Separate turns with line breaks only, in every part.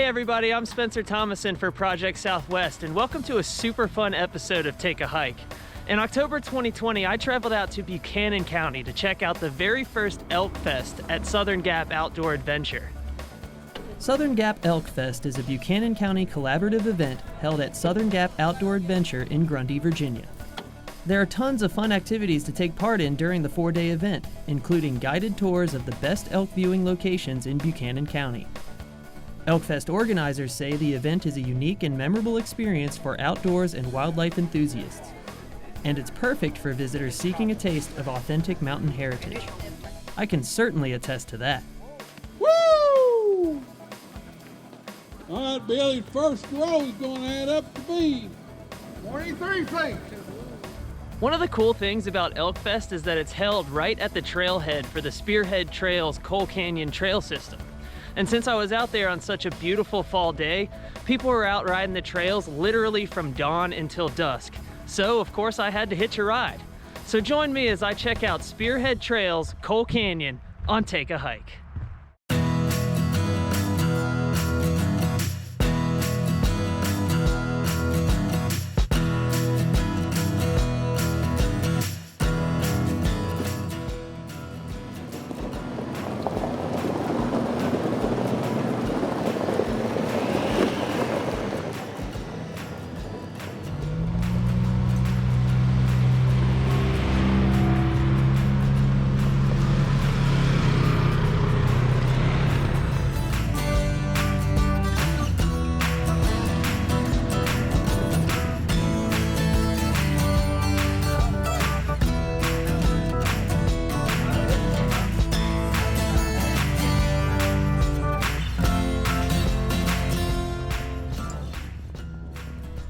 Hey everybody, I'm Spencer Thomason for Project Southwest, and welcome to a super fun episode of Take a Hike. In October 2020, I traveled out to Buchanan County to check out the very first Elk Fest at Southern Gap Outdoor Adventure. Southern Gap Elk Fest is a Buchanan County collaborative event held at Southern Gap Outdoor Adventure in Grundy, Virginia. There are tons of fun activities to take part in during the 4-day event, including guided tours of the best elk viewing locations in Buchanan County. Elkfest organizers say the event is a unique and memorable experience for outdoors and wildlife enthusiasts, and it's perfect for visitors seeking a taste of authentic mountain heritage. I can certainly attest to that.
Woo! All right, Billy's first row is going to add up to be 23 feet.
One of the cool things about Elkfest is that it's held right at the trailhead for the Spearhead Trail's Coal Canyon Trail System. And since I was out there on such a beautiful fall day, people were out riding the trails literally from dawn until dusk. So, of course, I had to hitch a ride. So join me as I check out Spearhead Trail's Coal Canyon on Take a Hike.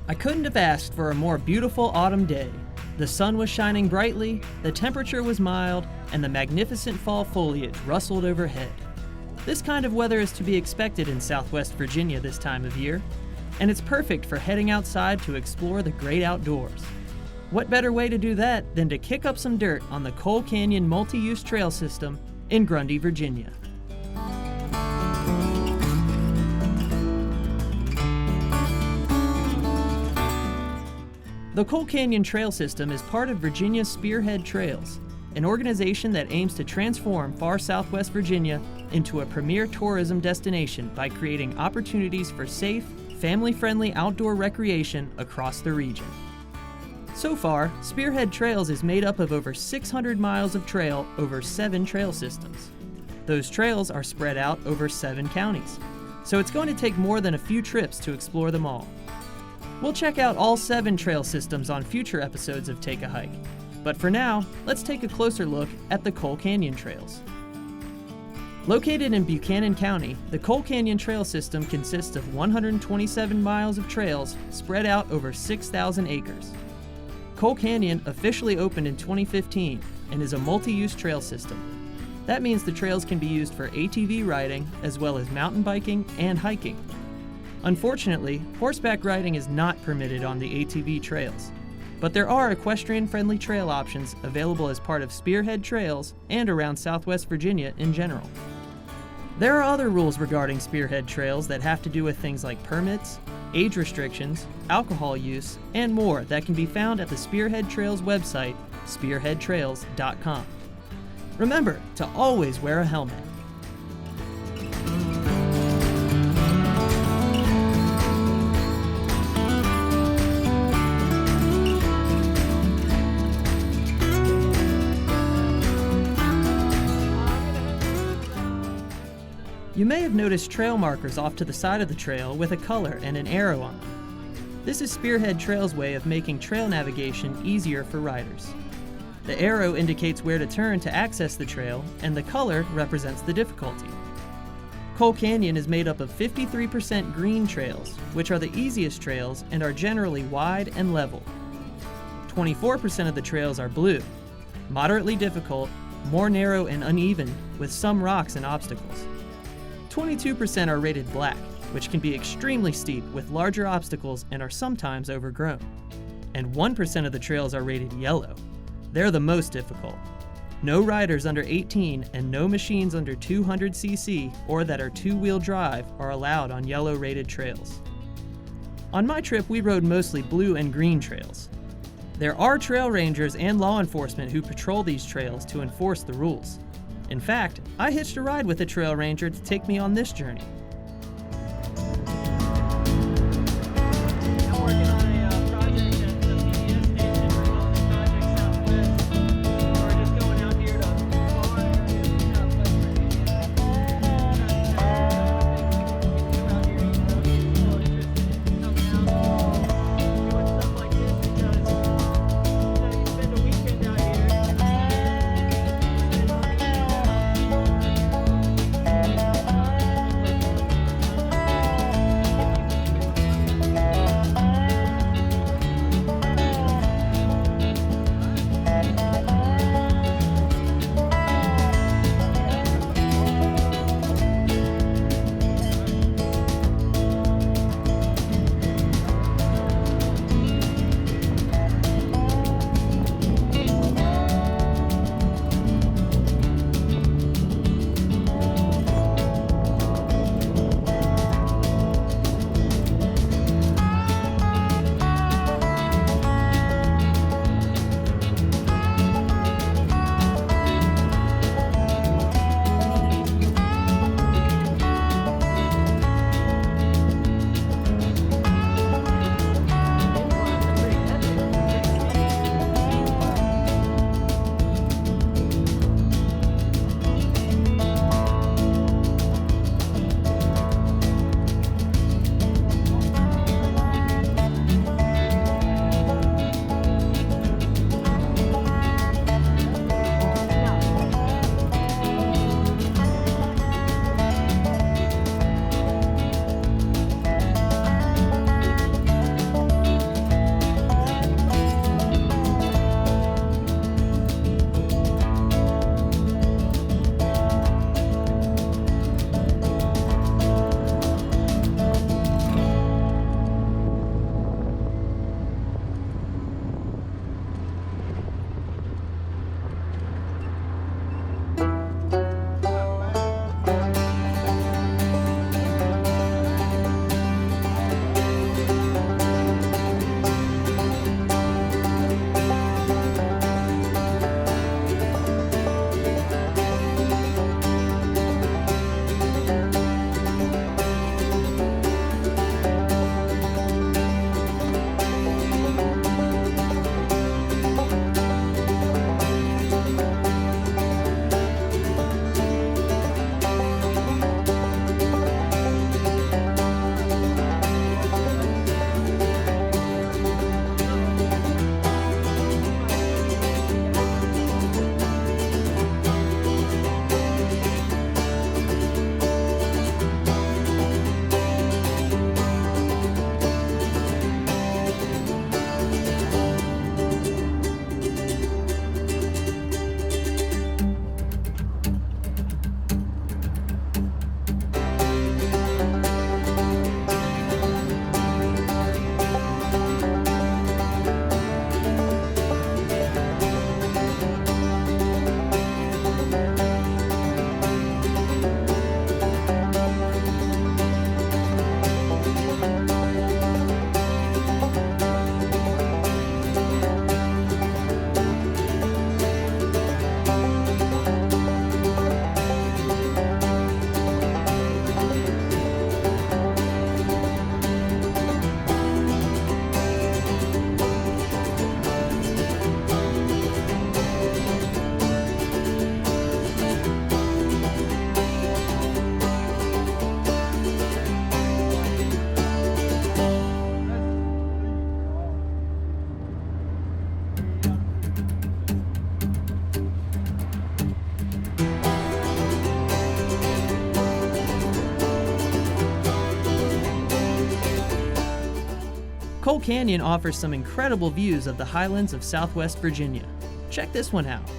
I couldn't have asked for a more beautiful autumn day. The sun was shining brightly, the temperature was mild, and the magnificent fall foliage rustled overhead. This kind of weather is to be expected in Southwest Virginia this time of year, and it's perfect for heading outside to explore the great outdoors. What better way to do that than to kick up some dirt on the Coal Canyon Multi-Use Trail System in Grundy, Virginia. The Coal Canyon Trail System is part of Virginia's Spearhead Trails, an organization that aims to transform far southwest Virginia into a premier tourism destination by creating opportunities for safe, family-friendly outdoor recreation across the region. So far, Spearhead Trails is made up of over 600 miles of trail over 7 trail systems. Those trails are spread out over 7 counties, so it's going to take more than a few trips to explore them all. We'll check out all 7 trail systems on future episodes of Take a Hike, but for now, let's take a closer look at the Coal Canyon Trails. Located in Buchanan County, the Coal Canyon Trail System consists of 127 miles of trails spread out over 6,000 acres. Coal Canyon officially opened in 2015 and is a multi-use trail system. That means the trails can be used for ATV riding as well as mountain biking and hiking. Unfortunately, horseback riding is not permitted on the ATV trails, but there are equestrian-friendly trail options available as part of Spearhead Trails and around Southwest Virginia in general. There are other rules regarding Spearhead Trails that have to do with things like permits, age restrictions, alcohol use, and more that can be found at the Spearhead Trails website, spearheadtrails.com. Remember to always wear a helmet. You may have noticed trail markers off to the side of the trail with a color and an arrow on them. This is Spearhead Trail's way of making trail navigation easier for riders. The arrow indicates where to turn to access the trail, and the color represents the difficulty. Coal Canyon is made up of 53% green trails, which are the easiest trails and are generally wide and level. 24% of the trails are blue, moderately difficult, more narrow and uneven, with some rocks and obstacles. 22% are rated black, which can be extremely steep with larger obstacles and are sometimes overgrown. And 1% of the trails are rated yellow. They're the most difficult. No riders under 18 and no machines under 200cc or that are two-wheel drive are allowed on yellow rated trails. On my trip, we rode mostly blue and green trails. There are trail rangers and law enforcement who patrol these trails to enforce the rules. In fact, I hitched a ride with a trail ranger to take me on this journey. I'm working on a project at the PBS station. We're calling it Project Southwest. We're just going out here to explore areas of Southwest Virginia. Come out here, if you're interested in coming out doing stuff like this, because you spend a weekend out here. Coal Canyon offers some incredible views of the highlands of Southwest Virginia. Check this one out.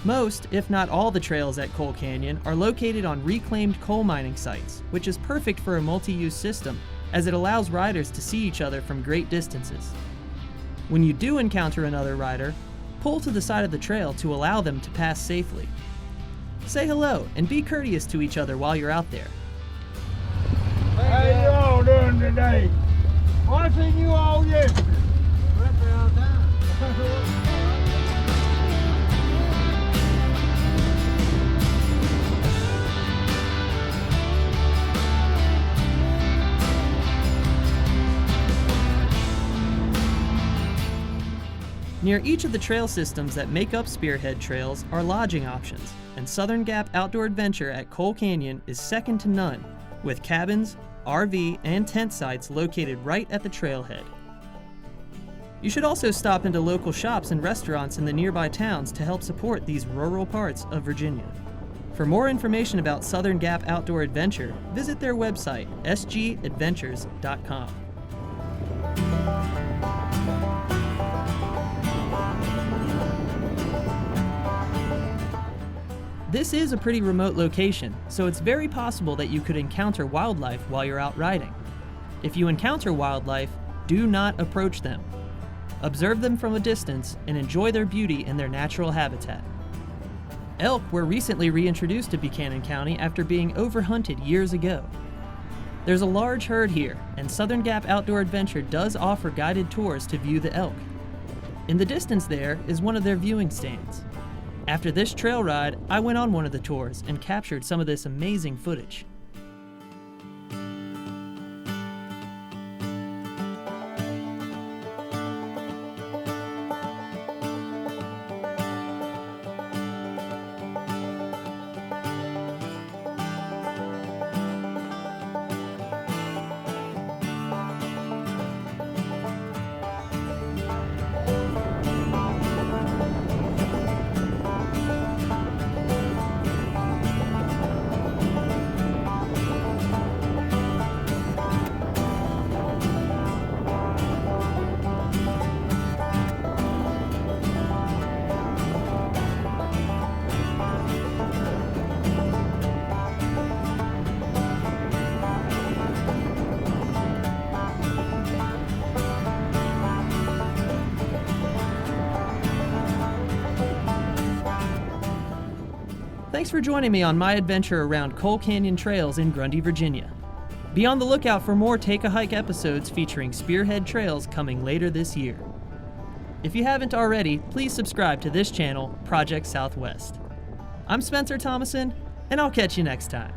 Most, if not all, the trails at Coal Canyon are located on reclaimed coal mining sites, which is perfect for a multi-use system, as it allows riders to see each other from great distances. When you do encounter another rider, pull to the side of the trail to allow them to pass safely. Say hello and be courteous to each other while you're out there.
How you all doing today? I seen you all yesterday.
We're up there all the time.
Near each of the trail systems that make up Spearhead trails are lodging options, and Southern Gap Outdoor Adventure at Coal Canyon is second to none, with cabins, RV, and tent sites located right at the trailhead. You should also stop into local shops and restaurants in the nearby towns to help support these rural parts of Virginia. For more information about Southern Gap Outdoor Adventure, visit their website, sgadventures.com. This is a pretty remote location, so it's very possible that you could encounter wildlife while you're out riding. If you encounter wildlife, do not approach them. Observe them from a distance and enjoy their beauty in their natural habitat. Elk were recently reintroduced to Buchanan County after being overhunted years ago. There's a large herd here, and Southern Gap Outdoor Adventure does offer guided tours to view the elk. In the distance there is one of their viewing stands. After this trail ride, I went on one of the tours and captured some of this amazing footage. Thanks for joining me on my adventure around Coal Canyon trails in Grundy, Virginia. Be on the lookout for more Take a Hike episodes featuring Spearhead trails coming later this year. If you haven't already, please subscribe to this channel, Project Southwest. I'm Spencer Thomason, and I'll catch you next time.